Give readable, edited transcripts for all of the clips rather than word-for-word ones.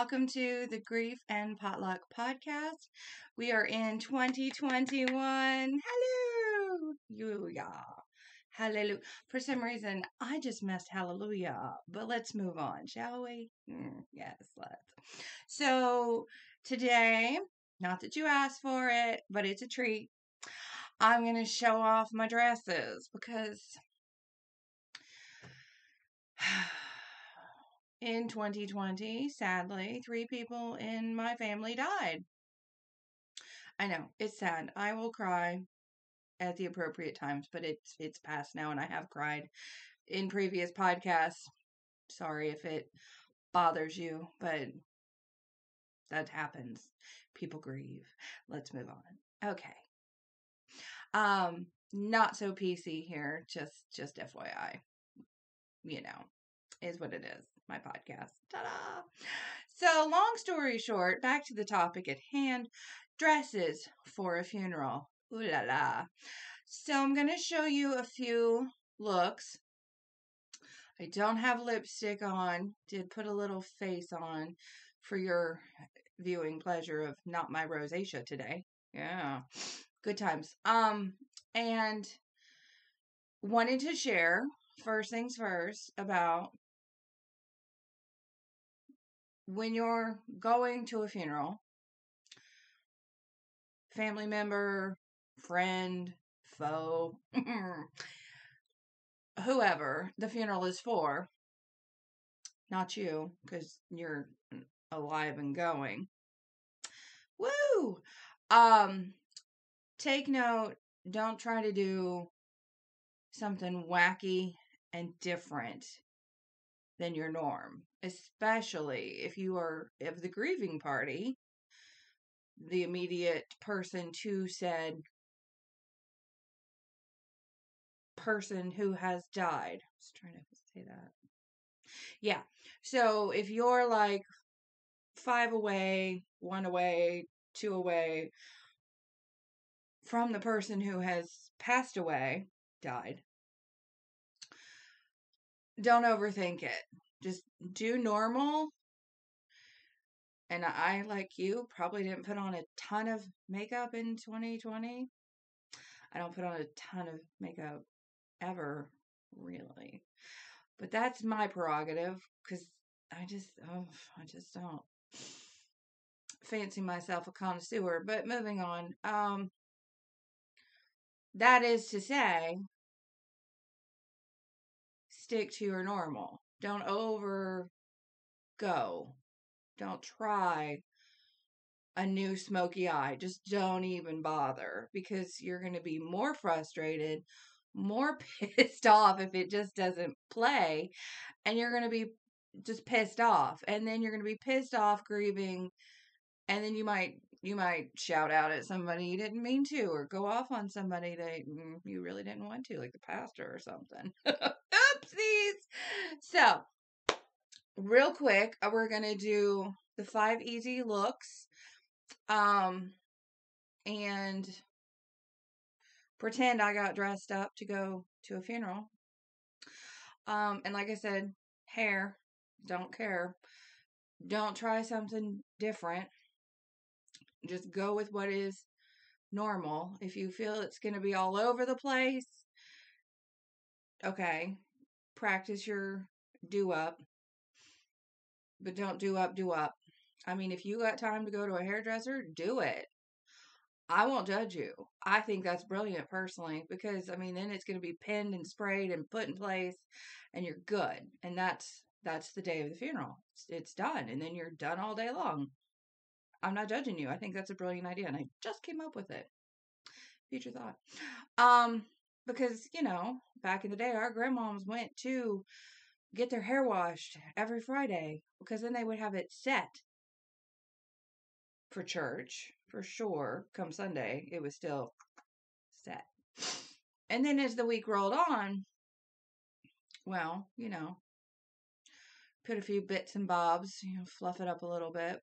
welcome to the Grief and Potluck podcast. We are in 2021. Hello! Yeah. Hallelujah. For some reason, I just messed hallelujah up, but let's move on, shall we? Yes, let's. So, today, not that you asked for it, but it's a treat. I'm going to show off my dresses because in 2020, sadly, 3 people in my family died. I know, it's sad. I will cry at the appropriate times, but it's past now and I have cried in previous podcasts. Sorry if it bothers you, but that happens. People grieve. Let's move on. Okay. Not so PC here, just FYI. You know, is what it is. My podcast. Ta-da! So, long story short, back to the topic at hand, dresses for a funeral. Ooh la la. So, I'm going to show you a few looks. I don't have lipstick on. Did put a little face on for your viewing pleasure of not my rosacea today. Yeah. Good times. And wanted to share first things first about when you're going to a funeral, family member, friend, foe, whoever the funeral is for, not you, because you're alive and going. Woo! Take note, don't try to do something wacky and different than your norm, especially if you are of the grieving party, the immediate person to said person who has died. I was trying to say that. Yeah. So if you're like 5 away, 1 away, 2 away from the person who has passed away, died, don't overthink it. Just do normal. And I, like you, probably didn't put on a ton of makeup in 2020. I don't put on a ton of makeup ever, really. But that's my prerogative, because I just don't fancy myself a connoisseur. But moving on, that is to say, stick to your normal. Don't overgo. Don't try a new smoky eye. Just don't even bother, because you're going to be more frustrated, more pissed off if it just doesn't play, and you're going to be just pissed off, and then you're going to be pissed off grieving, and then you might shout out at somebody you didn't mean to, or go off on somebody that you really didn't want to, like the pastor or something. Oopsies. So, real quick, we're going to do the 5 easy looks. And pretend I got dressed up to go to a funeral. And like I said, hair, don't care. Don't try something different. Just go with what is normal. If you feel it's going to be all over the place, okay, practice your do up. But don't do up. I mean, if you got time to go to a hairdresser, do it. I won't judge you. I think that's brilliant personally, because I mean, then it's going to be pinned and sprayed and put in place and you're good. And that's the day of the funeral. It's done. And then you're done all day long. I'm not judging you. I think that's a brilliant idea. And I just came up with it. Future thought. Because, back in the day, our grandmoms went to get their hair washed every Friday, because then they would have it set for church, for sure. Come Sunday, it was still set. And then as the week rolled on, well, put a few bits and bobs, fluff it up a little bit.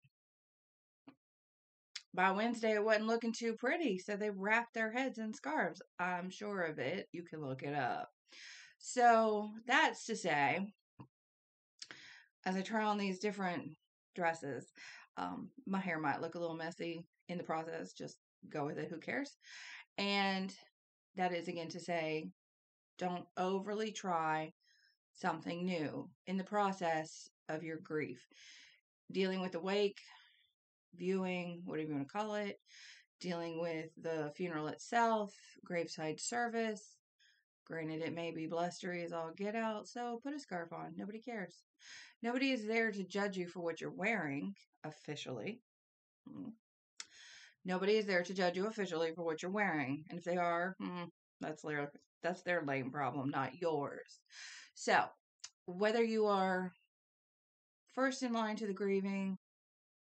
By Wednesday, it wasn't looking too pretty, so they wrapped their heads in scarves. I'm sure of it. You can look it up. So that's to say, as I try on these different dresses. My hair might look a little messy in the process. Just go with it. Who cares? And that is again to say, don't overly try something new in the process of your grief. Dealing with the wake, viewing, whatever you want to call it, dealing with the funeral itself, graveside service. Granted, it may be blustery as all get out, so put a scarf on. Nobody cares. Nobody is there to judge you for what you're wearing officially. Nobody is there to judge you officially for what you're wearing. And if they are, that's their lame problem, not yours. So, whether you are first in line to the grieving,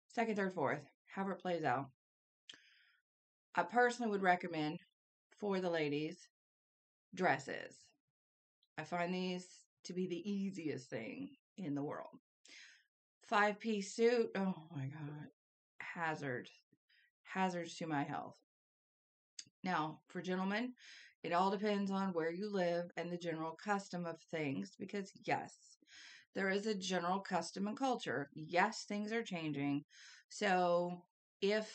second, third, fourth, however it plays out, I personally would recommend for the ladies dresses. I find these to be the easiest thing in the world. 5-piece suit, oh my God, hazards to my health. Now, for gentlemen, it all depends on where you live and the general custom of things, because yes, there is a general custom and culture. Yes, things are changing. So if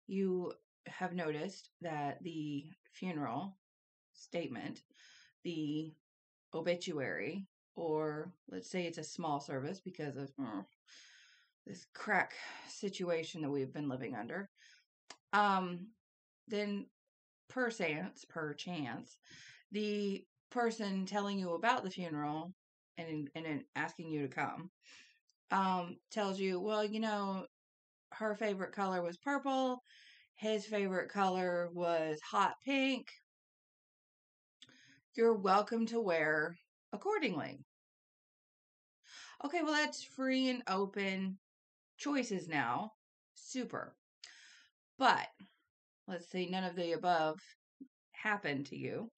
you have noticed that the funeral statement, the obituary, or let's say it's a small service because of this crack situation that we've been living under, then per chance, the person telling you about the funeral and asking you to come tells you, well, her favorite color was purple, his favorite color was hot pink. You're welcome to wear accordingly. Okay, well, that's free and open choices now. Super. But let's say none of the above happened to you.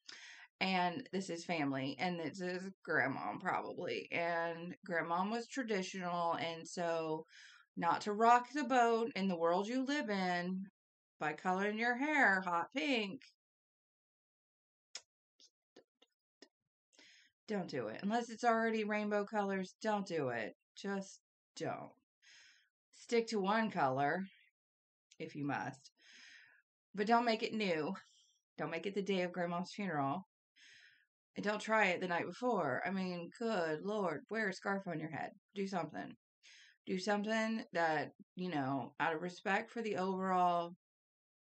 And this is family, and this is grandmom probably. And grandmom was traditional, and so not to rock the boat in the world you live in by coloring your hair hot pink. Don't do it. Unless it's already rainbow colors, don't do it. Just don't. Stick to one color if you must. But don't make it new. Don't make it the day of grandma's funeral. And don't try it the night before. I mean, good Lord, wear a scarf on your head. Do something. Do something that, out of respect for the overall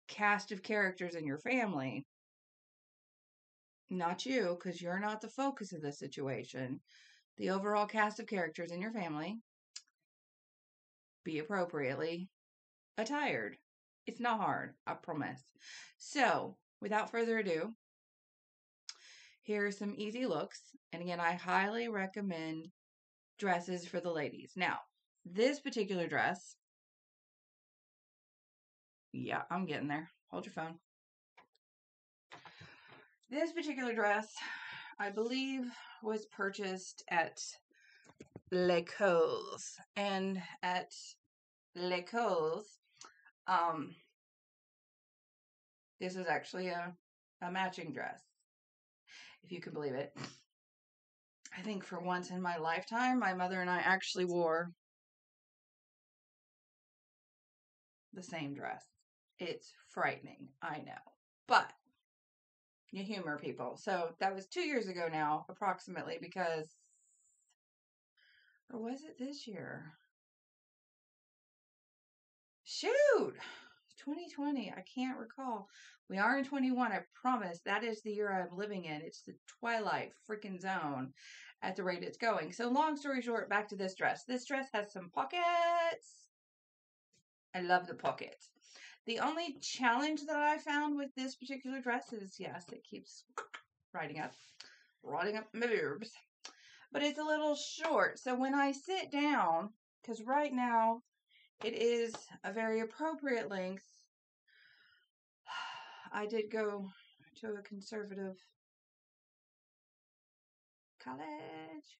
cast of characters in your family, not you, because you're not the focus of the situation, the overall cast of characters in your family, be appropriately attired. It's not hard, I promise. So, without further ado, here are some easy looks. And again, I highly recommend dresses for the ladies. Now, this particular dress, yeah, I'm getting there. Hold your phone. This particular dress, I believe, was purchased at Les Cols. And at Les Cols, this is actually a matching dress, if you can believe it. I think for once in my lifetime, my mother and I actually wore the same dress. It's frightening, I know. But you humor people. So that was 2 years ago now, approximately, because, or was it this year? Shoot! 2020. I can't recall. We are in 21. I promise. That is the year I'm living in. It's the twilight freaking zone at the rate it's going. So long story short, back to this dress. This dress has some pockets. I love the pockets. The only challenge that I found with this particular dress is, yes, it keeps riding up my boobs. But it's a little short. So when I sit down, because right now it is a very appropriate length, I did go to a conservative college.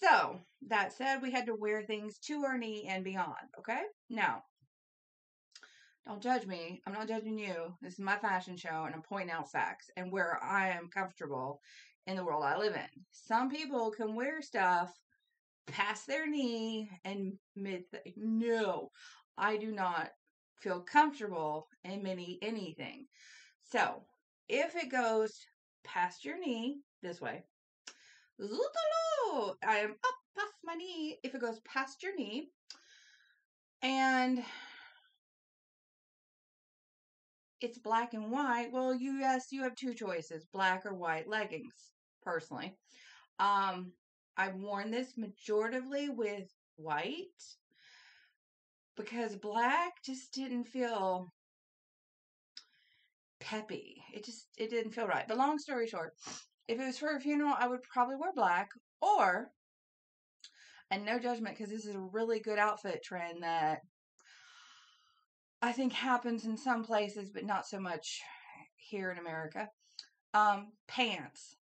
So, that said, we had to wear things to our knee and beyond, okay? Now, don't judge me. I'm not judging you. This is my fashion show, and I'm pointing out facts and where I am comfortable in the world I live in. Some people can wear stuff past their knee and mid. No, I do not feel comfortable in anything. So if it goes past your knee this way, I am up past my knee. If it goes past your knee, and it's black and white, well, yes, you have two choices: black or white leggings. Personally, I've worn this majoritively with white because black just didn't feel peppy. It didn't feel right. But long story short, if it was for a funeral, I would probably wear black, or, and no judgment, because this is a really good outfit trend that I think happens in some places, but not so much here in America. Pants.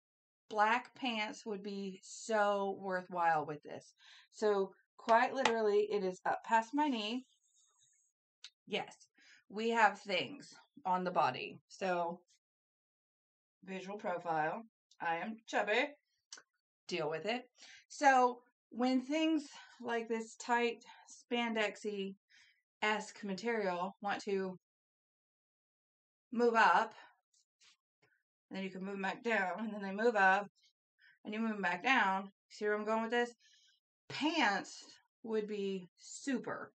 Black pants would be so worthwhile with this. So quite literally, it is up past my knee. Yes, we have things on the body. So visual profile. I am chubby. Deal with it. So when things like this tight spandexy-esque material want to move up, and then you can move them back down, and then they move up, and you move them back down. See where I'm going with this? Pants would be super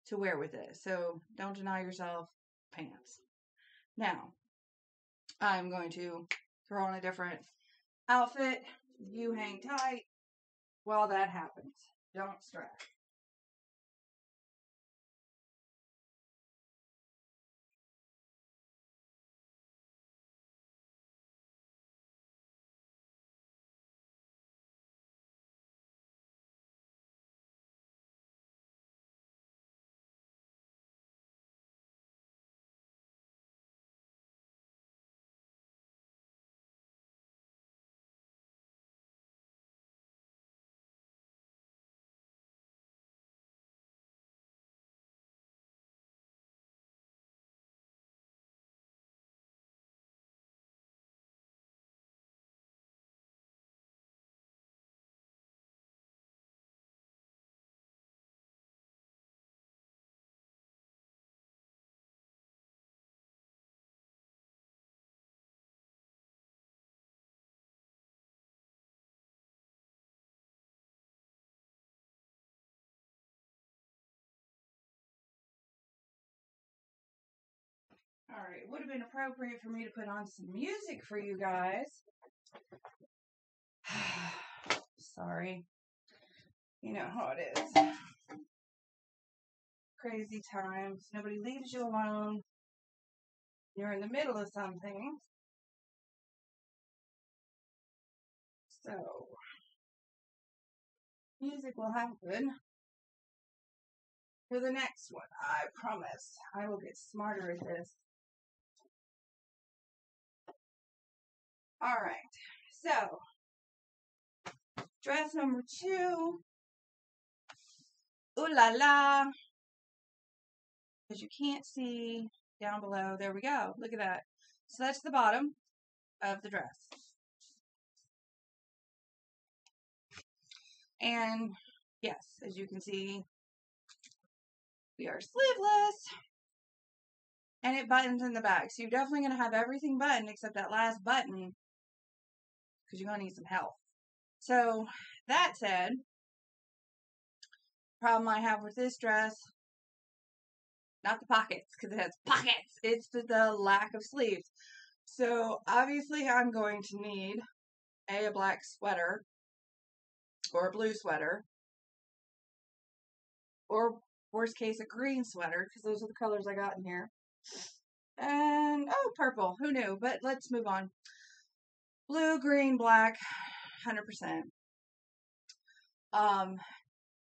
to wear with this. So don't deny yourself pants. Now, I'm going to throw on a different outfit. You hang tight while that happens. Don't stress. All right, it would have been appropriate for me to put on some music for you guys. Sorry. You know how it is. Crazy times. Nobody leaves you alone. You're in the middle of something. So, music will happen for the next one. I promise. I will get smarter at this. All right. So, dress number 2. Ooh la la. Because you can't see down below. There we go. Look at that. So that's the bottom of the dress. And yes, as you can see, we are sleeveless. And it buttons in the back. So you're definitely going to have everything buttoned except that last button, because you're going to need some help. So that said, problem I have with this dress, not the pockets, because it has pockets. It's the lack of sleeves. So obviously I'm going to need a black sweater or a blue sweater, or worst case, a green sweater, because those are the colors I got in here. And, oh, purple. Who knew? But let's move on. Blue, green, black, 100%.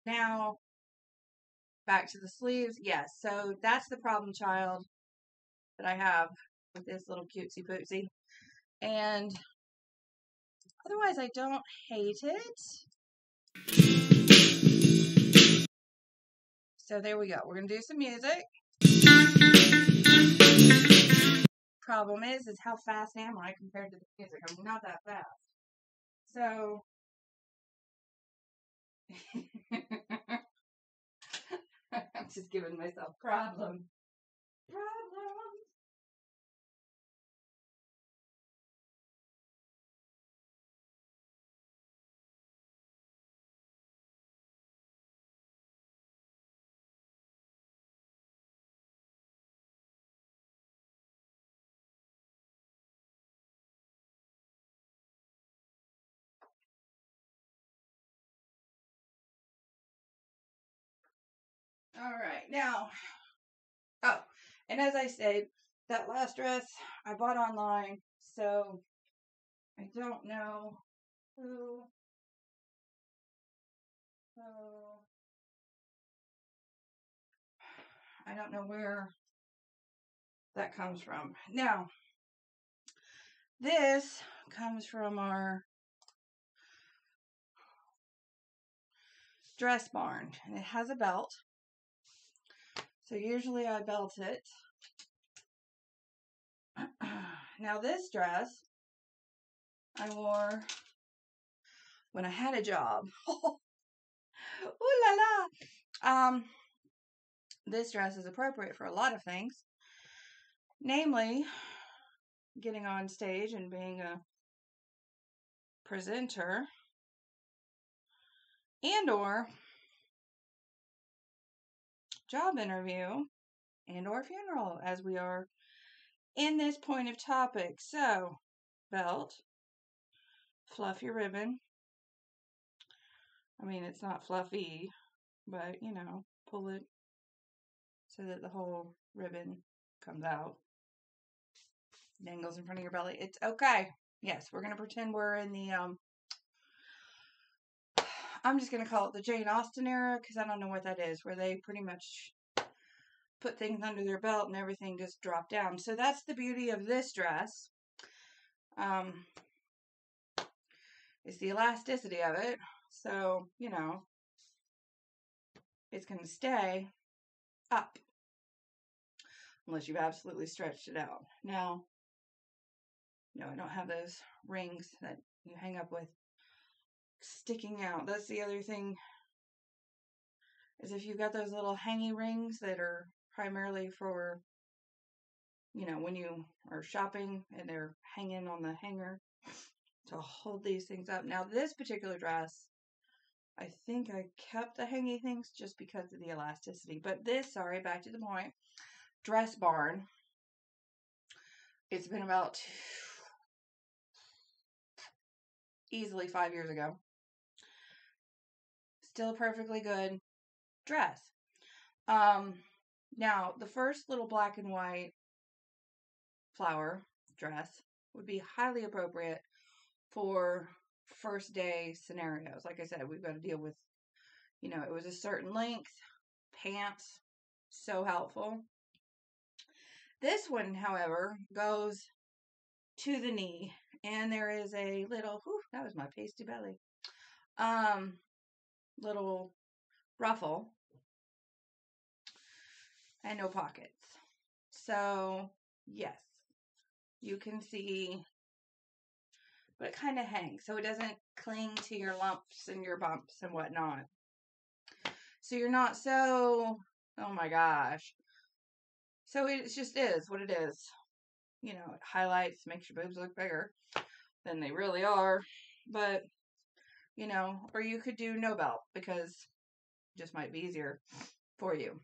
Now, back to the sleeves. Yes, so that's the problem child that I have with this little cutesy poopsie. And otherwise, I don't hate it. So there we go. We're going to do some music. Problem is how fast am I compared to the music? I'm not that fast. So I'm just giving myself problems. Problems. All right. Now, oh, and as I said, that last dress I bought online, so I don't know who. Oh, I don't know where that comes from. Now, this comes from our dress barn, and it has a belt. So usually I belt it. Now this dress I wore when I had a job. Ooh la la. This dress is appropriate for a lot of things, namely getting on stage and being a presenter and or job interview and or funeral, as we are in this point of topic. So, belt, fluff your ribbon. I mean, it's not fluffy, but pull it so that the whole ribbon comes out. Dangles in front of your belly. It's okay. Yes, we're going to pretend we're in the, I'm just going to call it the Jane Austen era, because I don't know what that is, where they pretty much put things under their belt and everything just dropped down. So that's the beauty of this dress. It's the elasticity of it. So, it's going to stay up unless you've absolutely stretched it out. Now, no, I don't have those rings that you hang up with sticking out. That's the other thing, is if you've got those little hangy rings that are primarily for, when you are shopping and they're hanging on the hanger to hold these things up. Now, this particular dress, I think I kept the hangy things just because of the elasticity. But this, sorry, back to the point, dress barn, it's been about easily 5 years ago. Still a perfectly good dress. Now, the first little black and white flower dress would be highly appropriate for first day scenarios. Like I said, we've got to deal with, it was a certain length, pants, so helpful. This one, however, goes to the knee, and there is a little, that was my pasty belly, little ruffle, and no pockets. So, yes, you can see, but it kind of hangs, so it doesn't cling to your lumps and your bumps and whatnot. So you're not so, oh my gosh. So it just is what it is. It highlights, makes your boobs look bigger than they really are. But, or you could do no belt, because it just might be easier for you,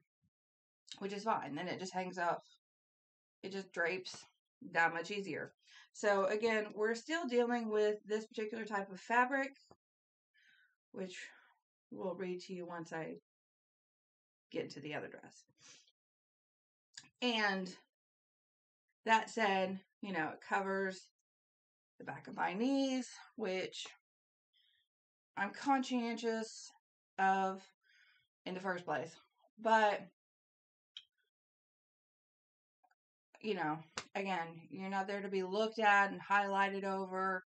which is fine. Then it just hangs off. It just drapes that much easier. So again, we're still dealing with this particular type of fabric, which we'll read to you once I get into the other dress. And that said, it covers the back of my knees, which I'm conscientious of in the first place. But, again, you're not there to be looked at and highlighted over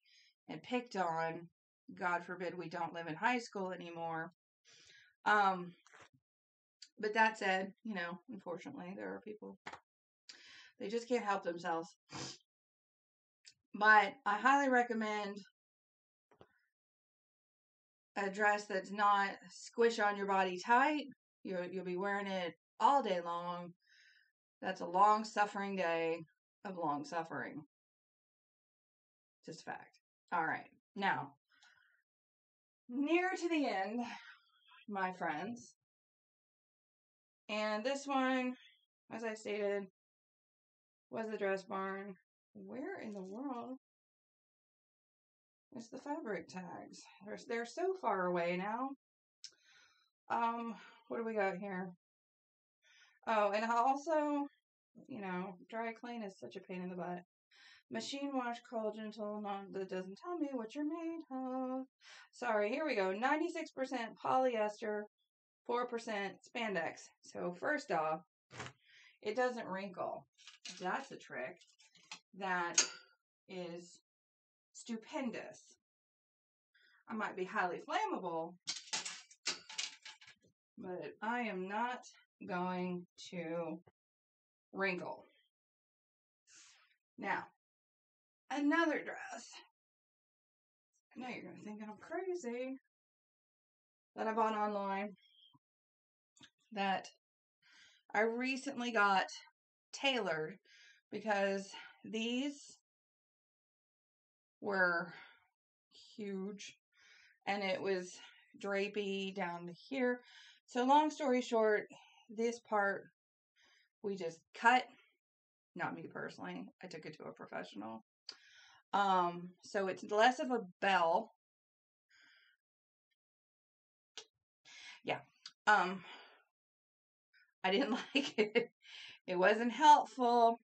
and picked on. God forbid we don't live in high school anymore. But that said, unfortunately, there are people, they just can't help themselves. But I highly recommend a dress that's not squish on your body tight. You'll be wearing it all day long. That's a long suffering day of long suffering. Just a fact. All right. Now, near to the end, my friends. And this one, as I stated, was the dress barn. Where in the world is the fabric tags? They're so far away now. What do we got here? Oh, and also, dry clean is such a pain in the butt. Machine wash, curl gentle, that doesn't tell me what you're made of. Sorry, here we go. 96% polyester, 4% spandex. So first off, it doesn't wrinkle. That's a trick. That is stupendous. I might be highly flammable, but I am not going to wrinkle. Now, another dress. I know you're going to think I'm crazy. That I bought online. That I recently got tailored because these were huge and it was drapey down to here. So long story short, this part we just cut. Not me personally. I took it to a professional. So it's less of a bell. Yeah. I didn't like it. It wasn't helpful.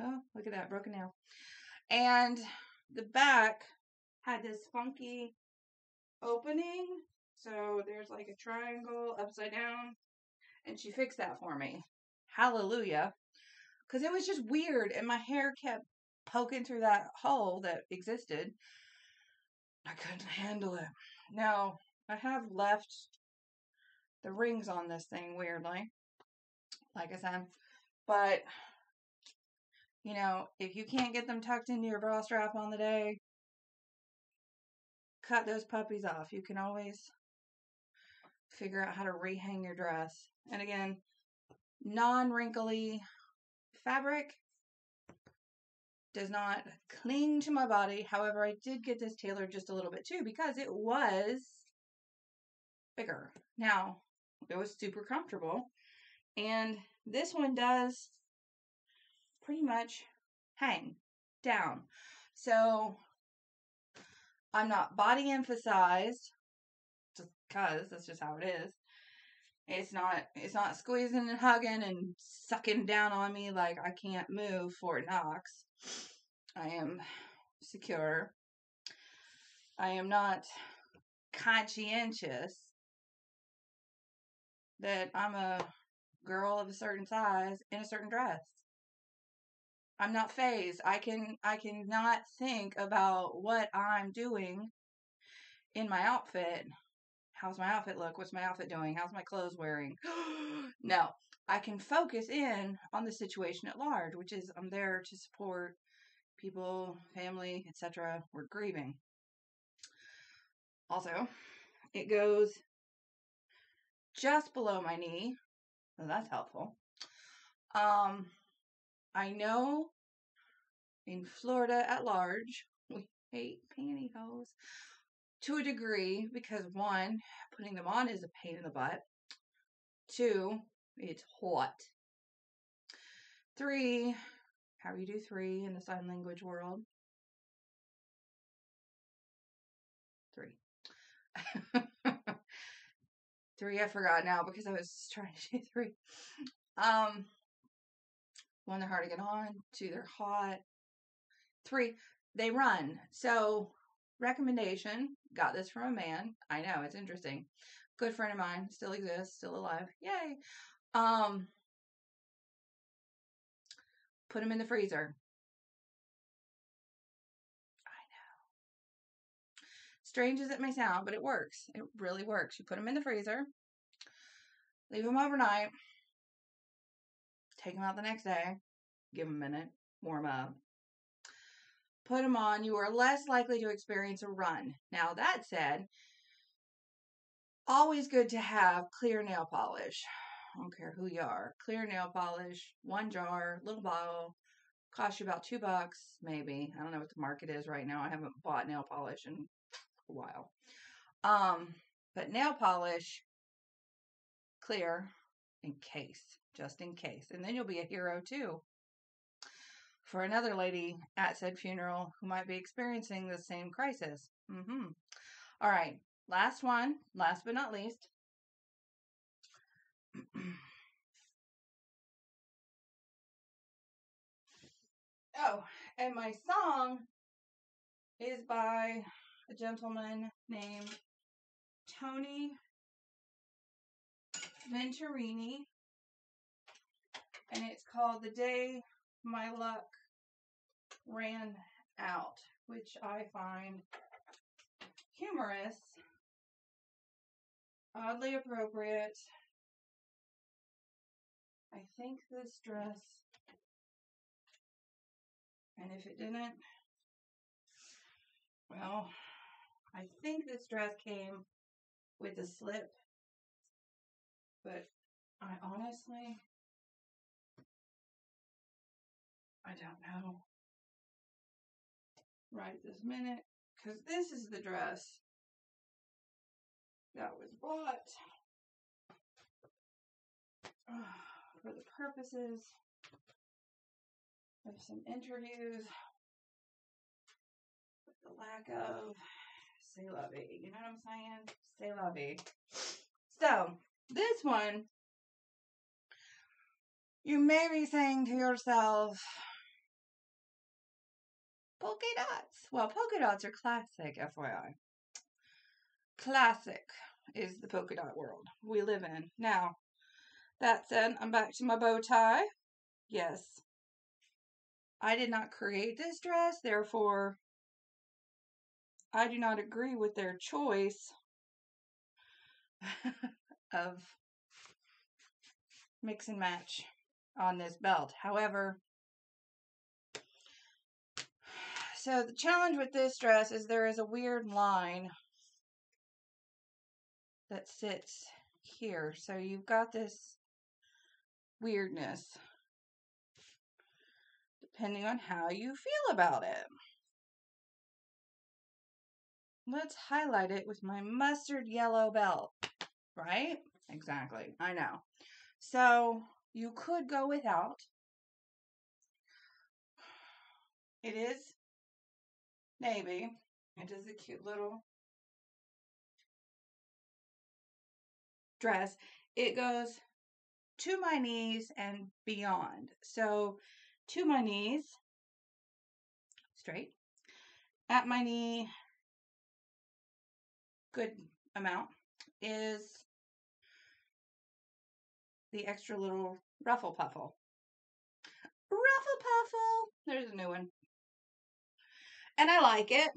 Oh, look at that broken nail. And the back had this funky opening. So there's like a triangle upside down. And she fixed that for me. Hallelujah. Because it was just weird. And my hair kept poking through that hole that existed. I couldn't handle it. Now, I have left the rings on this thing weirdly. Like I said. But, if you can't get them tucked into your bra strap on the day, cut those puppies off. You can always figure out how to rehang your dress. And again, non-wrinkly fabric does not cling to my body. However, I did get this tailored just a little bit too because it was bigger. Now, it was super comfortable. And this one does pretty much hang down. So I'm not body emphasized just because that's just how it is. It's not squeezing and hugging and sucking down on me like I can't move Fort Knox. I am secure. I am not conscientious that I'm a girl of a certain size in a certain dress. I'm not phased. I cannot think about what I'm doing in my outfit. How's my outfit look? What's my outfit doing? How's my clothes wearing? No. I can focus in on the situation at large, which is I'm there to support people, family, etc. We're grieving. Also, it goes just below my knee. So that's helpful. I know in Florida at large, we hate pantyhose to a degree because one, putting them on is a pain in the butt. Two, it's hot. Three, how do you do three in the sign language world? Three. Three, I forgot now because I was trying to do three. One, they're hard to get on. Two, they're hot. Three, they run. So, recommendation, got this from a man. I know, it's interesting. Good friend of mine, still exists, still alive. Yay. Put them in the freezer. I know. Strange as it may sound, but it works. It really works. You put them in the freezer, leave them overnight, take them out the next day, give them a minute, warm up, put them on. You are less likely to experience a run. Now, that said, Always good to have clear nail polish. I don't care who you are. Clear nail polish, one jar, little bottle, costs you about $2, maybe. I don't know what the market is right now. I haven't bought nail polish in a while. But nail polish, clear, in case, just in case. And then you'll be a hero too for another lady at said funeral who might be experiencing the same crisis. All right, last one, last but not least. Oh, and my song is by a gentleman named Tony Venturini, and it's called The Day My Luck Ran Out, which I find humorous, oddly appropriate. I think this dress, and if it didn't, well, I think this dress came with a slip, but I honestly, I don't know right this minute, because this is the dress that was bought for the purposes of some interviews with the lack of c'est la vie. You know what I'm saying? C'est la vie. So, this one, you may be saying to yourself, polka dots. Well, polka dots are classic, FYI. Classic is the polka dot world we live in. Now, that said, I'm back to my bow tie. Yes. I did not create this dress, therefore, I do not agree with their choice of mix and match on this belt. However, so the challenge with this dress is there is a weird line that sits here. So you've got this weirdness depending on how you feel about it. Let's highlight it with my mustard yellow belt, right? Exactly. I know. So you could go without. It is navy. It is a cute little dress. It goes to my knees and beyond. So to my knees, straight. At my knee, good amount, is the extra little ruffle puffle. Ruffle puffle! There's a new one. And I like it.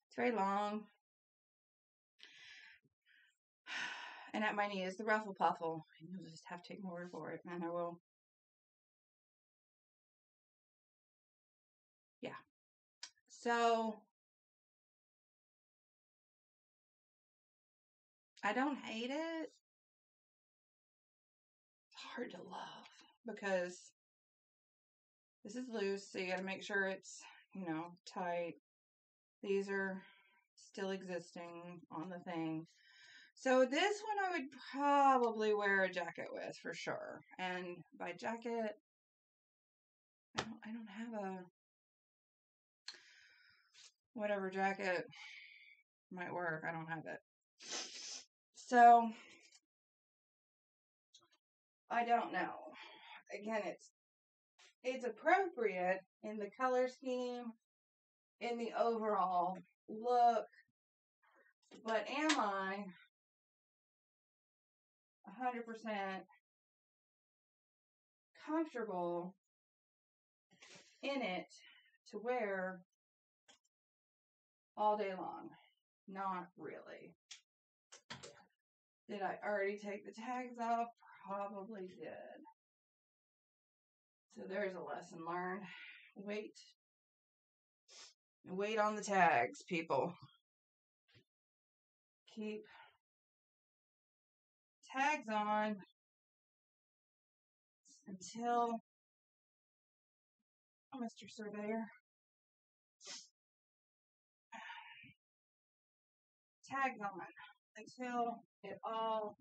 It's very long. And at my knee is the ruffle puffle. You'll just have to take my word for it, and I will. Yeah. So, I don't hate it. It's hard to love because this is loose, so you gotta make sure it's, tight. These are still existing on the thing. So this one I would probably wear a jacket with for sure. And by jacket, I don't have a whatever jacket might work. I don't have it. So I don't know. Again, it's appropriate in the color scheme, in the overall look, but am I 100% comfortable in it to wear all day long? Not really. Did I already take the tags off? Probably did. So there's a lesson learned. Wait on the tags, people. keep tags on until, Mr. Surveyor, tags on until it all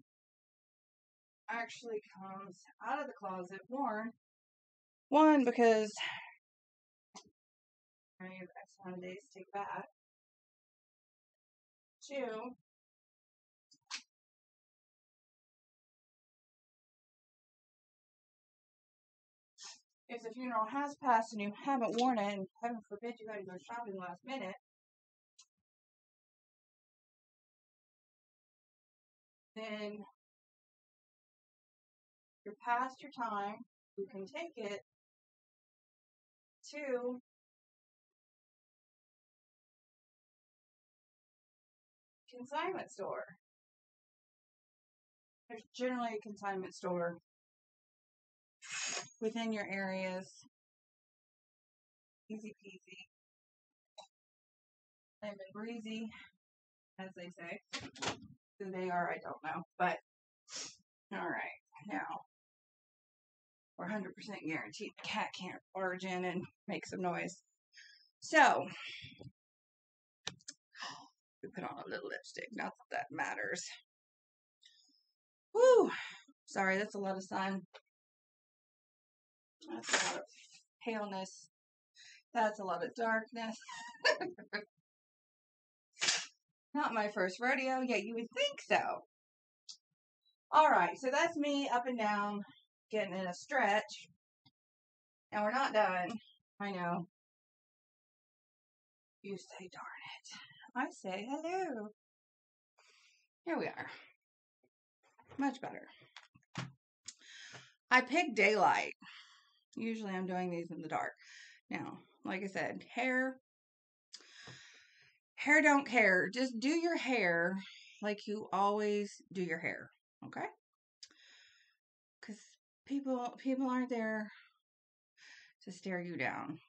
actually comes out of the closet worn. One, because I have X amount of days to take a bath. Two, if the funeral has passed and you haven't worn it, and heaven forbid you had to go shopping last minute, then you're past your time. You can take it to consignment store. There's generally a consignment store within your areas. Easy peasy. Lemon breezy, as they say. Who they are, I don't know. But, alright, now, we're 100% guaranteed the cat can't barge in and make some noise. So, we put on a little lipstick. Not that that matters. Woo! Sorry, that's a lot of sun. That's a lot of paleness. That's a lot of darkness. Not my first rodeo. Yeah, you would think so. Alright, so that's me up and down, getting in a stretch. And we're not done. I know. You say, darn it. I say, hello. Here we are. Much better. I picked daylight. Usually I'm doing these in the dark. Now, like I said, hair don't care. Just do your hair like you always do your hair. Okay? Because people aren't there to stare you down.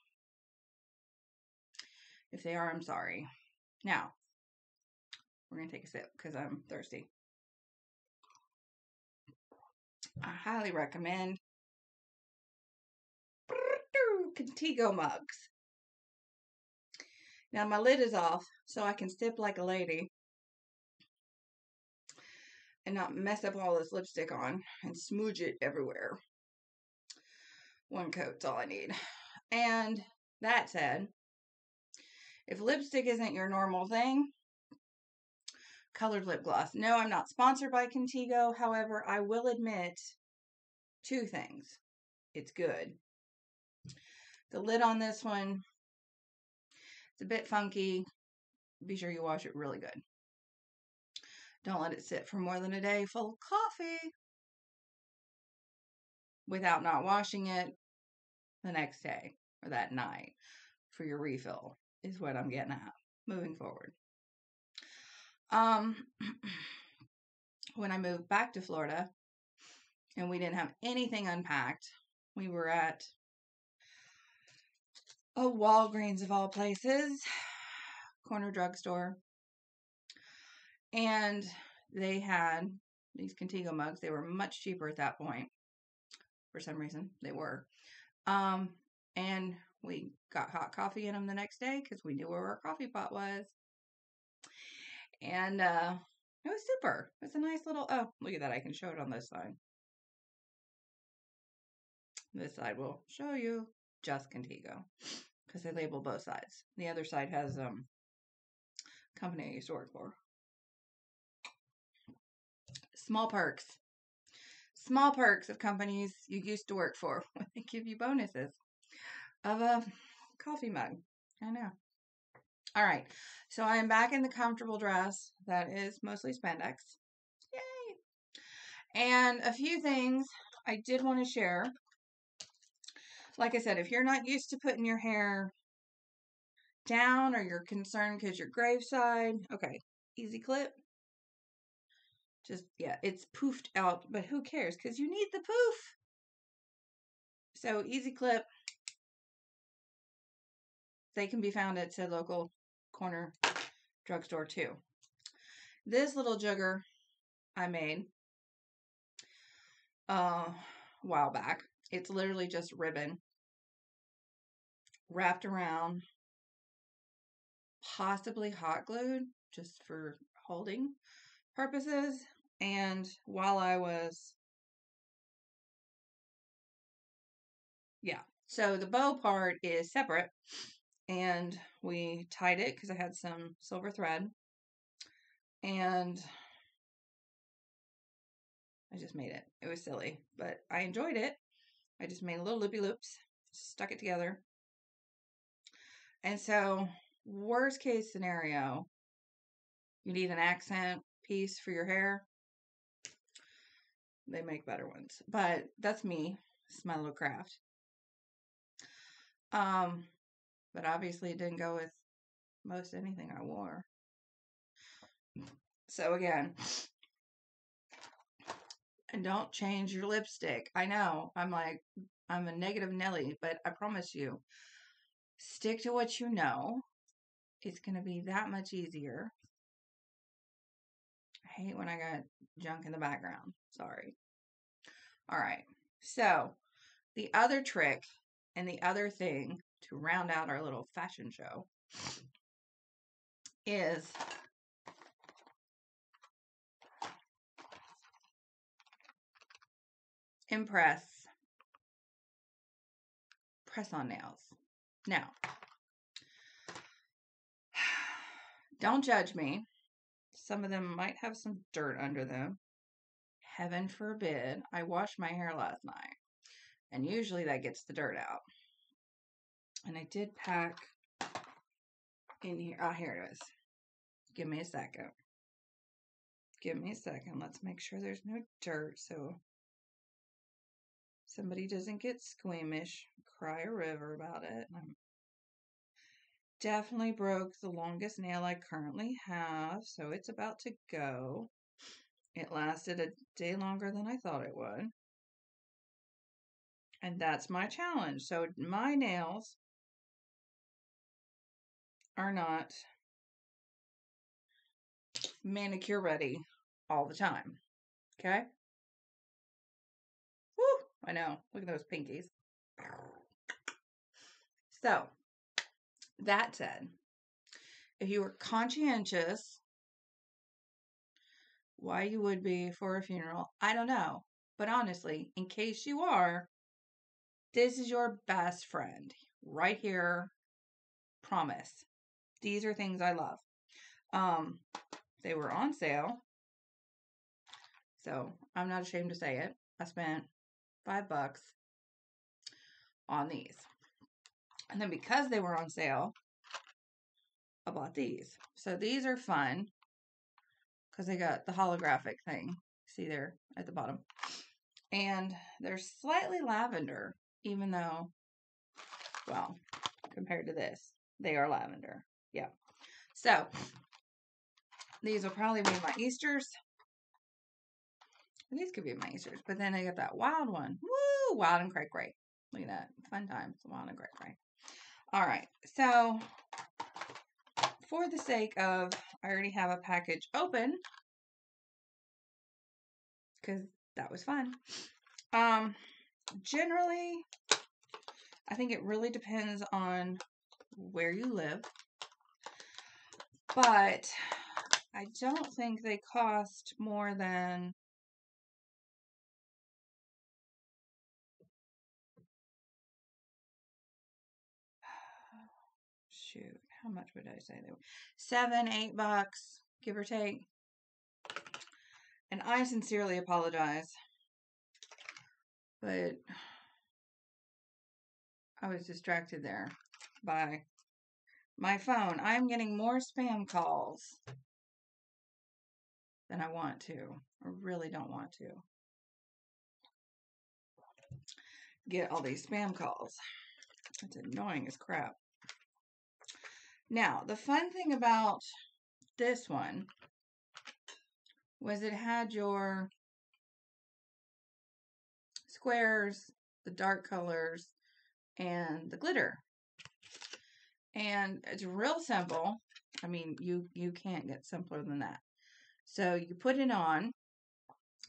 If they are, I'm sorry. Now, we're going to take a sip because I'm thirsty. I highly recommend Contigo mugs. Now, my lid is off, so I can sip like a lady and not mess up all this lipstick on and smooge it everywhere. One coat's all I need. And that said, if lipstick isn't your normal thing, colored lip gloss. No, I'm not sponsored by Contigo. However, I will admit two things. It's good. The lid on this one, it's a bit funky. Be sure you wash it really good. Don't let it sit for more than a day full of coffee without not washing it the next day or that night for your refill is what I'm getting at moving forward. When I moved back to Florida and we didn't have anything unpacked, we were at a Walgreens of all places, corner drugstore, and they had these Contigo mugs. They were much cheaper at that point. For some reason, they were. And we got hot coffee in them the next day because we knew where our coffee pot was. And it was super. It was a nice little, oh, look at that. I can show it on this side. This side will show you just Contigo because they label both sides. The other side has company I used to work for. Small perks. Small perks of companies you used to work for when they give you bonuses of a coffee mug. I know. All right. So I am back in the comfortable dress that is mostly spandex. Yay! And a few things I did want to share. Like I said, if you're not used to putting your hair down or you're concerned because your graveside, okay, easy clip. Just, yeah, it's poofed out, but who cares? Because you need the poof. So, easy clip. They can be found at a local corner drugstore too. This little jugger I made a while back. It's literally just ribbon wrapped around, possibly hot glued just for holding purposes. And while I was, yeah, so the bow part is separate, and we tied it because I had some silver thread, and I just made it. It was silly, but I enjoyed it. I just made little loopy loops, stuck it together. And so, worst case scenario, you need an accent piece for your hair. They make better ones, but that's me. It's my little craft. But obviously it didn't go with most anything I wore. So again, and don't change your lipstick. I know I'm a negative Nelly, but I promise you, stick to what you know. It's going to be that much easier. I hate when I got junk in the background. Sorry. All right. So the other trick and the other thing to round out our little fashion show is press on nails. Now, don't judge me. Some of them might have some dirt under them. Heaven forbid. I washed my hair last night, and usually that gets the dirt out. And I did pack in here. Oh, here it is. Give me a second. Let's make sure there's no dirt so somebody doesn't get squeamish, cry a river about it. Definitely broke the longest nail I currently have, so it's about to go. It lasted a day longer than I thought it would. And that's my challenge. So my nails are not manicure ready all the time. Okay? Woo! I know. Look at those pinkies. So, that said, if you were conscientious, why you would be for a funeral, I don't know. But honestly, in case you are, this is your best friend. Right here. Promise. These are things I love. They were on sale. So, I'm not ashamed to say it. I spent $5 on these. And then because they were on sale, I bought these. So these are fun because they got the holographic thing. See there at the bottom. And they're slightly lavender, even though, well, compared to this, they are lavender. Yeah. So these will probably be my Easters. These could be my Easters. But then I got that wild one. Woo! Wild and cray cray. Look at that. Fun times. Wild and cray cray. All right. So for the sake of, I already have a package open because that was fun. Generally, I think it really depends on where you live, but I don't think they cost more than, shoot, how much would I say they were? $7, $8, give or take. And I sincerely apologize, but I was distracted there by my phone. I'm getting more spam calls than I want to. I really don't want to get all these spam calls. It's annoying as crap. Now, the fun thing about this one was it had your squares, the dark colors, and the glitter. And it's real simple. I mean, you can't get simpler than that. So you put it on.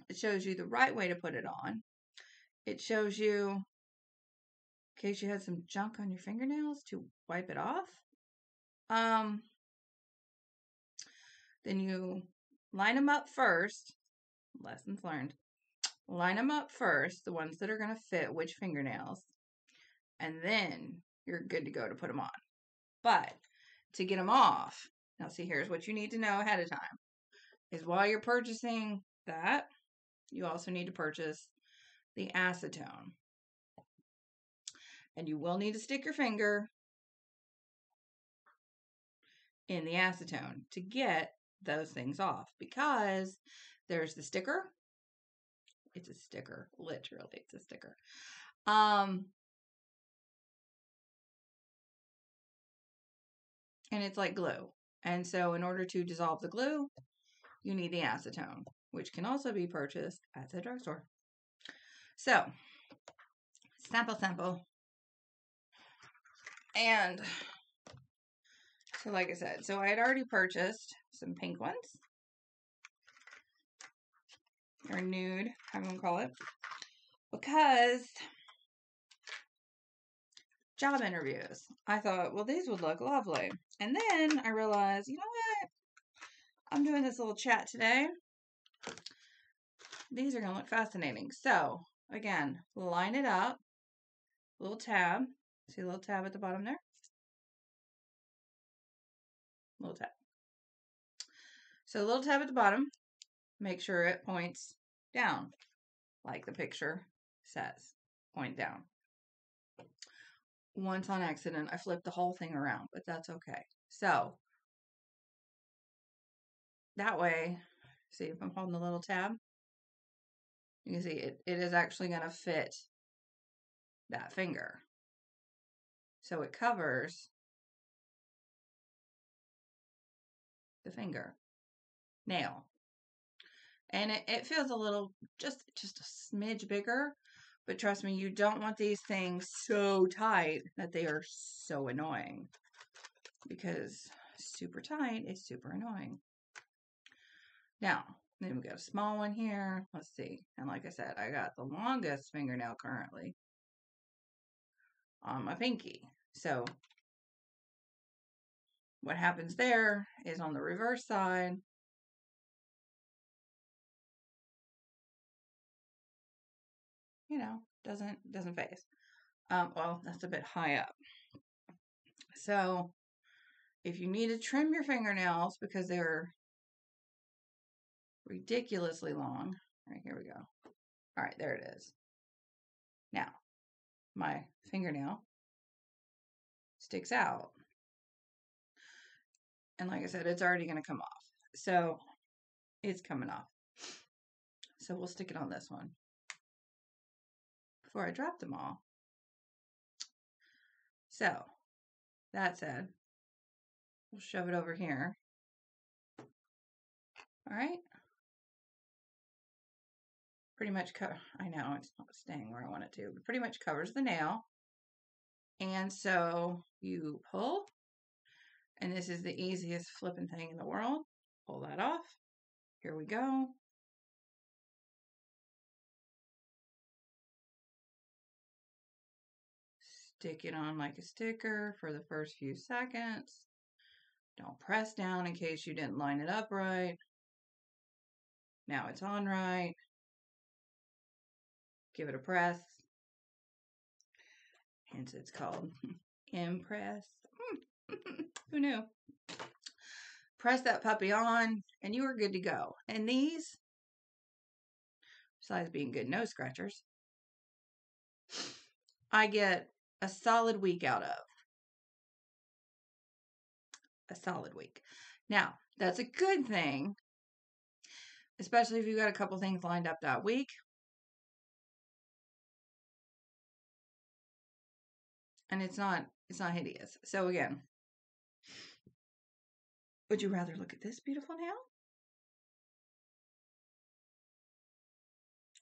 It shows you the right way to put it on. It shows you, in case you had some junk on your fingernails, to wipe it off. Then you line them up first. Lessons learned. Line them up first, the ones that are going to fit which fingernails. And then you're good to go to put them on. But to get them off, now see, here's what you need to know ahead of time, is while you're purchasing that, you also need to purchase the acetone. And you will need to stick your finger in the acetone to get those things off, because there's the sticker. It's a sticker. Literally, it's a sticker. And it's like glue. And so in order to dissolve the glue, you need the acetone, which can also be purchased at the drugstore. So, sample. And so like I said, so I had already purchased some pink ones. Or nude, I'm going to call it. Because job interviews. I thought, well, these would look lovely. And then I realized, you know what? I'm doing this little chat today. These are going to look fascinating. So, again, line it up. Little tab. See a little tab at the bottom there? Little tab. So, a little tab at the bottom. Make sure it points down, like the picture says. Point down. Once on accident, I flipped the whole thing around, but that's okay. So, that way, see if I'm holding the little tab? You can see it is actually going to fit that finger. So it covers the finger nail. And it feels a little, just a smidge bigger. But trust me, you don't want these things so tight that they are so annoying. Because super tight is super annoying. Now, then we got a small one here. Let's see. And like I said, I got the longest fingernail currently on my pinky. So what happens there is on the reverse side, you know, doesn't phase. Well, that's a bit high up. So if you need to trim your fingernails because they're ridiculously long, all right, here we go. All right, there it is. Now, my fingernail sticks out. And like I said, it's already going to come off. So it's coming off. So we'll stick it on this one before I drop them all. So that said, we'll shove it over here. All right. Pretty much I know it's not staying where I want it to, but pretty much covers the nail. And so you pull, and this is the easiest flipping thing in the world. Pull that off. Here we go. Stick it on like a sticker for the first few seconds. Don't press down in case you didn't line it up right. Now it's on right. Give it a press. Hence it's called Impress. Who knew? Press that puppy on and you are good to go. And these, besides being good nose scratchers, I get a solid week out of. A solid week. Now, that's a good thing, especially if you've got a couple things lined up that week. And it's not hideous. So again, would you rather look at this beautiful nail?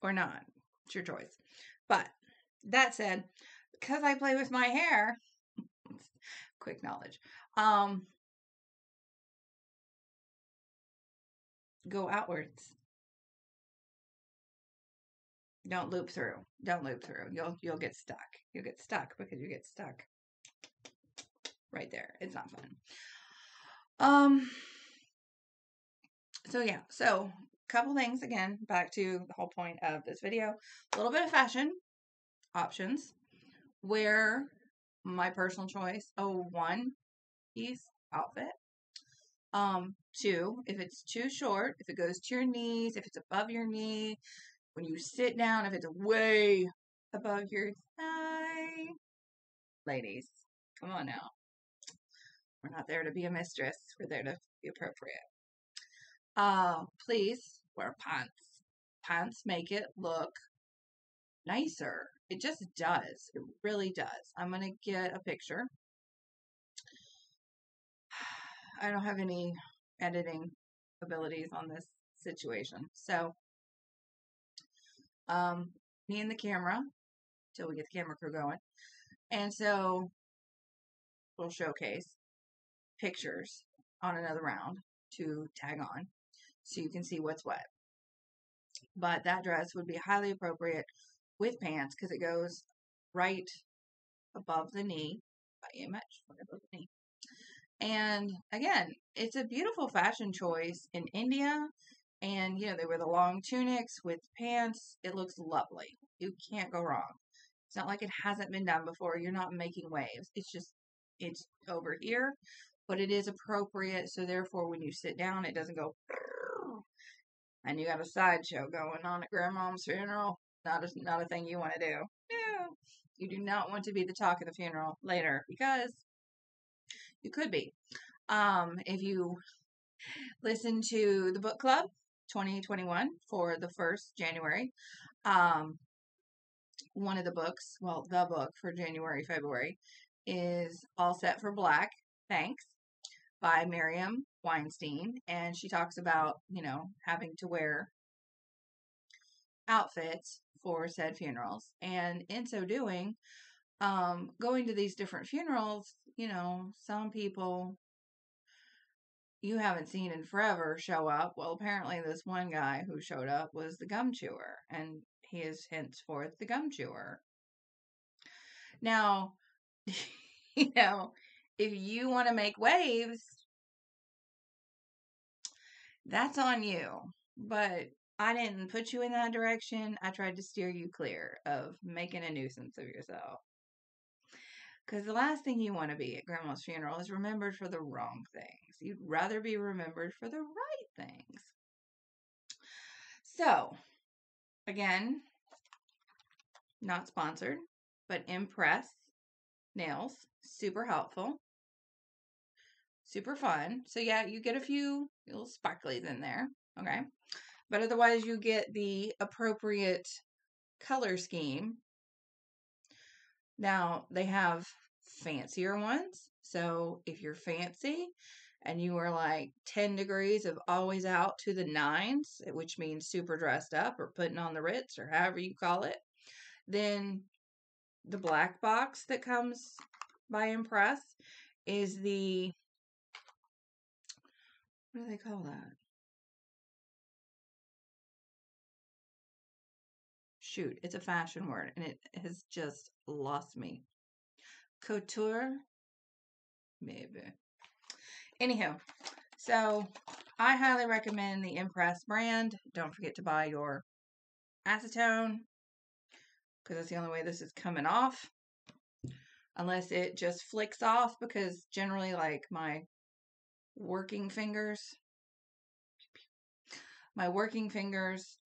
Or not? It's your choice. But that said, because I play with my hair, quick knowledge, go outwards. Don't loop through. Don't loop through. You'll get stuck. You'll get stuck because you get stuck right there. It's not fun. So yeah. So couple things again, back to the whole point of this video. A little bit of fashion options. Wear my personal choice, a one-piece outfit. Two, if it's too short, if it goes to your knees, if it's above your knee, when you sit down, if it's way above your thigh, ladies, come on now. We're not there to be a mistress. We're there to be appropriate. Please wear pants. Pants make it look nicer. It just does. It really does. I'm going to get a picture. I don't have any editing abilities on this situation. So, me and the camera, till we get the camera crew going. And so, we'll showcase pictures on another round to tag on so you can see what's what. But that dress would be highly appropriate with pants because it goes right above the knee, by image, right above the knee. And again, it's a beautiful fashion choice in India. And, they wear the long tunics with pants. It looks lovely. You can't go wrong. It's not like it hasn't been done before. You're not making waves. It's over here, but it is appropriate. So therefore, when you sit down, it doesn't go, and you got a sideshow going on at grandmom's funeral. Not a thing you want to do. No, you do not want to be the talk of the funeral later because you could be. If you listen to the book club 2021 for the 1st January, one of the books, the book for January, February is All Set for Black, Thanks, by Miriam Weinstein. And she talks about, having to wear outfits for said funerals. And in so doing, going to these different funerals, some people you haven't seen in forever show up. Well, apparently this one guy who showed up was the gum chewer, and he is henceforth the gum chewer. Now, if you want to make waves, that's on you. But I didn't put you in that direction. I tried to steer you clear of making a nuisance of yourself. Because the last thing you want to be at grandma's funeral is remembered for the wrong things. You'd rather be remembered for the right things. So, again, not sponsored, but Impress Nails, super helpful, super fun. So yeah, you get a few little sparklies in there, okay? But otherwise you get the appropriate color scheme. Now, they have fancier ones. So if you're fancy and you are like 10 degrees of always out to the nines, which means super dressed up or putting on the Ritz or however you call it, then the black box that comes by Impress is the, what do they call that? Shoot, it's a fashion word and it has just lost me. Couture? Maybe. Anyhow, so I highly recommend the Impress brand. Don't forget to buy your acetone because that's the only way this is coming off. Unless it just flicks off, because generally, like, my working fingers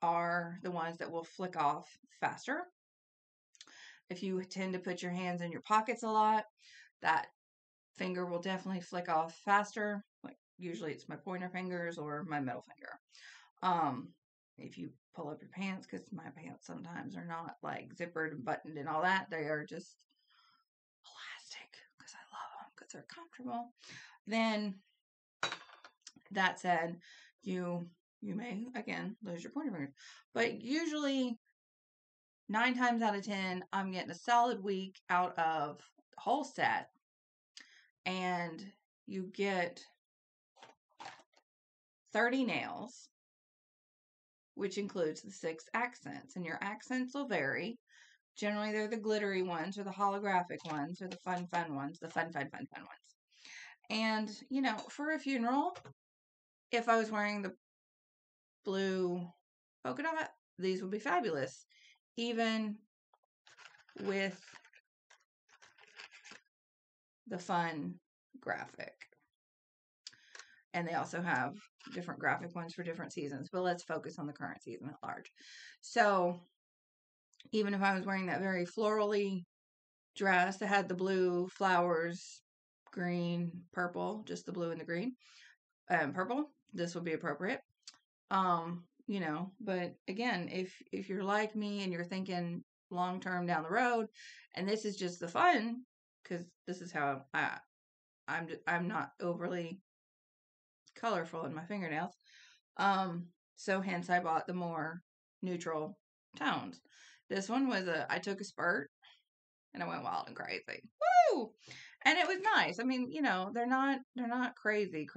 are the ones that will flick off faster. If you tend to put your hands in your pockets a lot, that finger will definitely flick off faster. Like, usually it's my pointer fingers or my middle finger. If you pull up your pants, because my pants sometimes are not like zippered and buttoned and all that, they are just elastic because I love them because they're comfortable. Then, that said, you may again lose your pointer fingers, but usually 9 times out of 10, I'm getting a solid week out of the whole set, and you get 30 nails. which includes the 6 accents. And your accents will vary. Generally, they're the glittery ones or the holographic ones or the fun ones, the fun ones. And, for a funeral, if I was wearing the blue polka dot, these would be fabulous. Even with the fun graphic. And they also have different graphic ones for different seasons, but let's focus on the current season at large. So even if I was wearing that very florally dress that had the blue flowers, green, purple, just the blue and the green, and purple, this would be appropriate. But again, if you're like me and you're thinking long term down the road, and this is just the fun, because this is how I'm not overly colorful in my fingernails. So hence I bought the more neutral tones. This one was I took a spurt and I went wild and crazy. Woo! And it was nice. I mean, they're not crazy,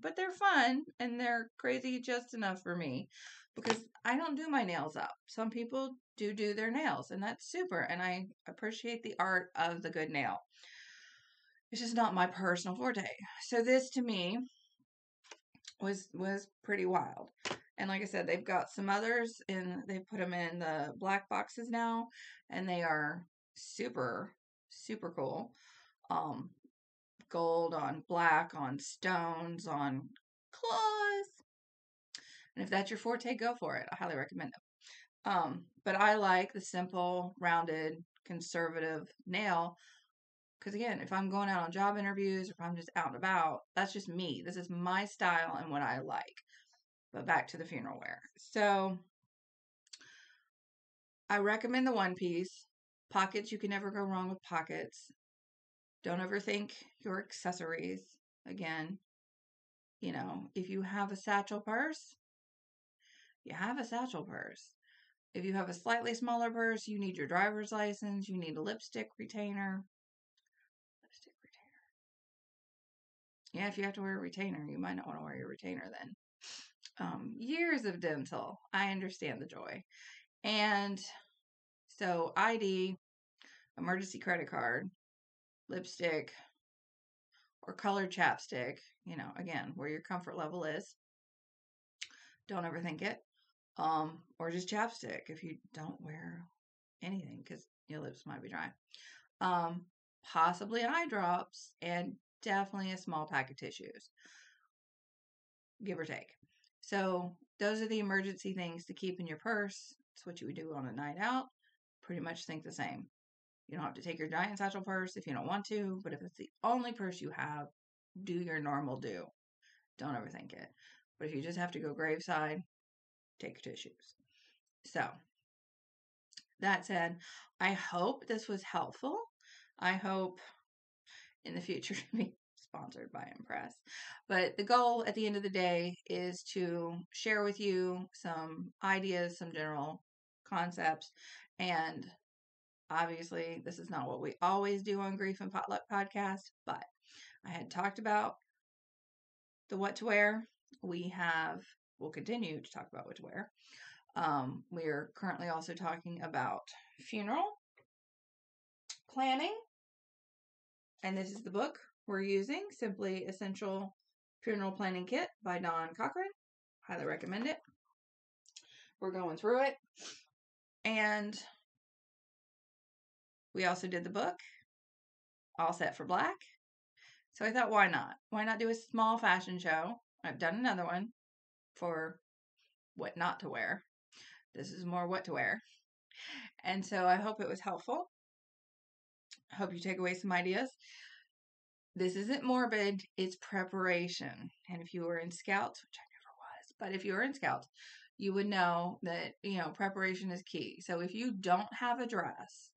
but they're fun and they're crazy just enough for me because I don't do my nails up. Some people do their nails and that's super. And I appreciate the art of the good nail. It's just not my personal forte. So this to me was pretty wild. And like I said, they've got some others and they put them in the black boxes now and they are super, super cool. Gold on black, on stones, on claws. And if that's your forte, go for it. I highly recommend them. But I like the simple, rounded, conservative nail. Because again, if I'm going out on job interviews or if I'm just out and about, that's just me. This is my style and what I like. But back to the funeral wear. So I recommend the one piece. Pockets, you can never go wrong with pockets. Don't overthink your accessories. Again, if you have a satchel purse, you have a satchel purse. If you have a slightly smaller purse, you need your driver's license. You need a lipstick retainer. Yeah, if you have to wear a retainer, you might not want to wear your retainer then. Years of dental. I understand the joy. And so ID, emergency credit card, lipstick, or colored chapstick, again, where your comfort level is. Don't overthink it. Or just chapstick if you don't wear anything because your lips might be dry. Possibly eye drops and definitely a small pack of tissues, give or take. So those are the emergency things to keep in your purse. It's what you would do on a night out. Pretty much think the same. You don't have to take your giant satchel purse if you don't want to, but if it's the only purse you have, do your normal do. Don't overthink it. But if you just have to go graveside, take your tissues. So, that said, I hope this was helpful. I hope in the future to be sponsored by Impress. But the goal at the end of the day is to share with you some ideas, some general concepts, and obviously this is not what we always do on Grief and Potluck podcast, but I had talked about the what to wear. We'll continue to talk about what to wear. We're currently also talking about funeral planning. And this is the book we're using, Simply Essential Funeral Planning Kit by Dawn Cochran. Highly recommend it. We're going through it. And we also did the book, All Set for Black. So I thought, why not? Why not do a small fashion show? I've done another one for what not to wear. This is more what to wear. And so I hope it was helpful. I hope you take away some ideas. This isn't morbid, it's preparation. And if you were in Scouts, which I never was, but if you were in Scouts, you would know that, preparation is key. So if you don't have a dress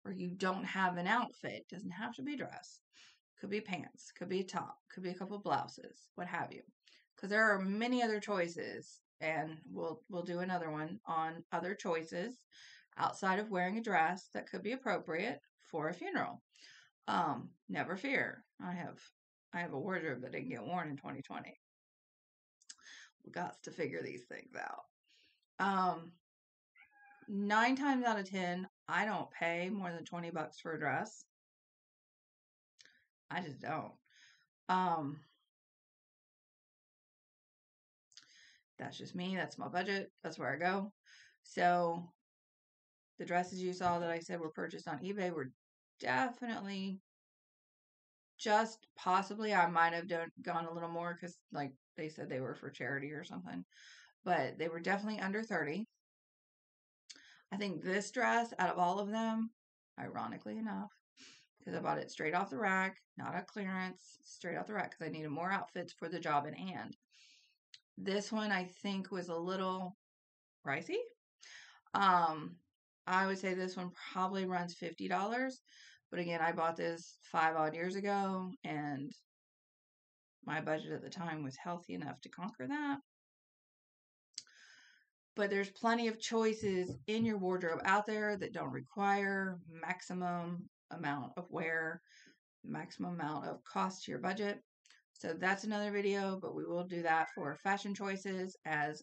or you don't have an outfit, doesn't have to be a dress, could be pants, could be a top, could be a couple of blouses, what have you. Because there are many other choices, and we'll do another one on other choices outside of wearing a dress that could be appropriate for a funeral. Never fear. I have a wardrobe that didn't get worn in 2020. We got to figure these things out. 9 times out of 10, I don't pay more than $20 for a dress. I just don't. That's just me. That's my budget. That's where I go. So the dresses you saw that I said were purchased on eBay were definitely just possibly, I might have gone a little more because like they said they were for charity or something, but they were definitely under 30. I think this dress out of all of them, ironically enough, because I bought it straight off the rack, not a clearance, straight off the rack because I needed more outfits for the job in hand. This one I think was a little pricey. I would say this one probably runs $50. But again, I bought this 5 odd years ago and my budget at the time was healthy enough to conquer that. But there's plenty of choices in your wardrobe out there that don't require maximum amount of wear, maximum amount of cost to your budget. So that's another video, but we will do that for fashion choices as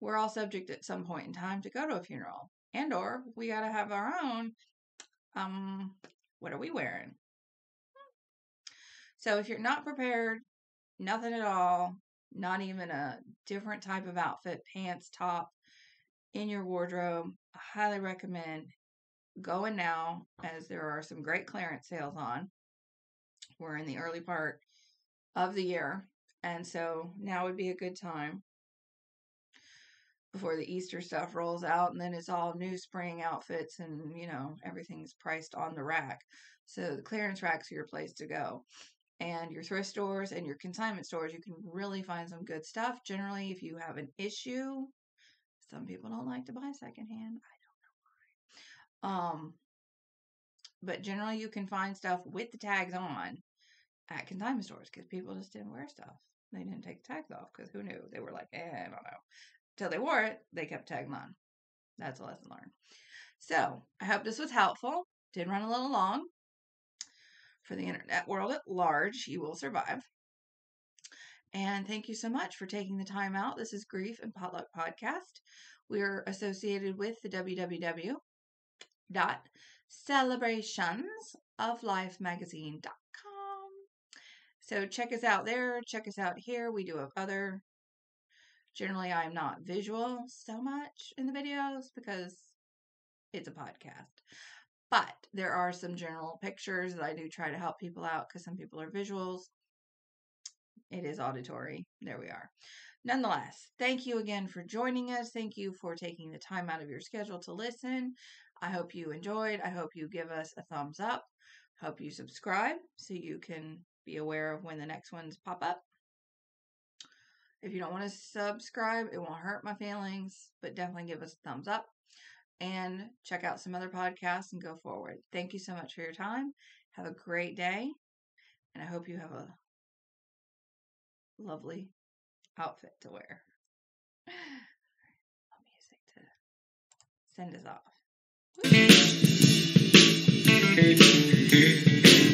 we're all subject at some point in time to go to a funeral, and or we got to have our own, what are we wearing? So if you're not prepared, nothing at all, not even a different type of outfit, pants, top in your wardrobe, I highly recommend going now as there are some great clearance sales on. We're in the early part of the year, and so now would be a good time before the Easter stuff rolls out, and then it's all new spring outfits and, everything's priced on the rack. So the clearance racks are your place to go. And your thrift stores and your consignment stores, you can really find some good stuff. Generally, if you have an issue, some people don't like to buy secondhand. I don't know why. But generally you can find stuff with the tags on at consignment stores because people just didn't wear stuff. They didn't take the tags off because who knew? They were like, I don't know. Till they wore it, they kept tagging on. That's a lesson learned. So I hope this was helpful. Did run a little long. For the internet world at large, you will survive. And thank you so much for taking the time out. This is Grief and Potluck Podcast. We're associated with the www.celebrationsoflifemagazine.com. So check us out there. Check us out here. We do have other. Generally, I'm not visual so much in the videos because it's a podcast. But there are some general pictures that I do try to help people out because some people are visuals. It is auditory. There we are. Nonetheless, thank you again for joining us. Thank you for taking the time out of your schedule to listen. I hope you enjoyed. I hope you give us a thumbs up. Hope you subscribe so you can be aware of when the next ones pop up. If you don't want to subscribe, it won't hurt my feelings, but definitely give us a thumbs up and check out some other podcasts and go forward. Thank you so much for your time. Have a great day, and I hope you have a lovely outfit to wear. Music to send us off.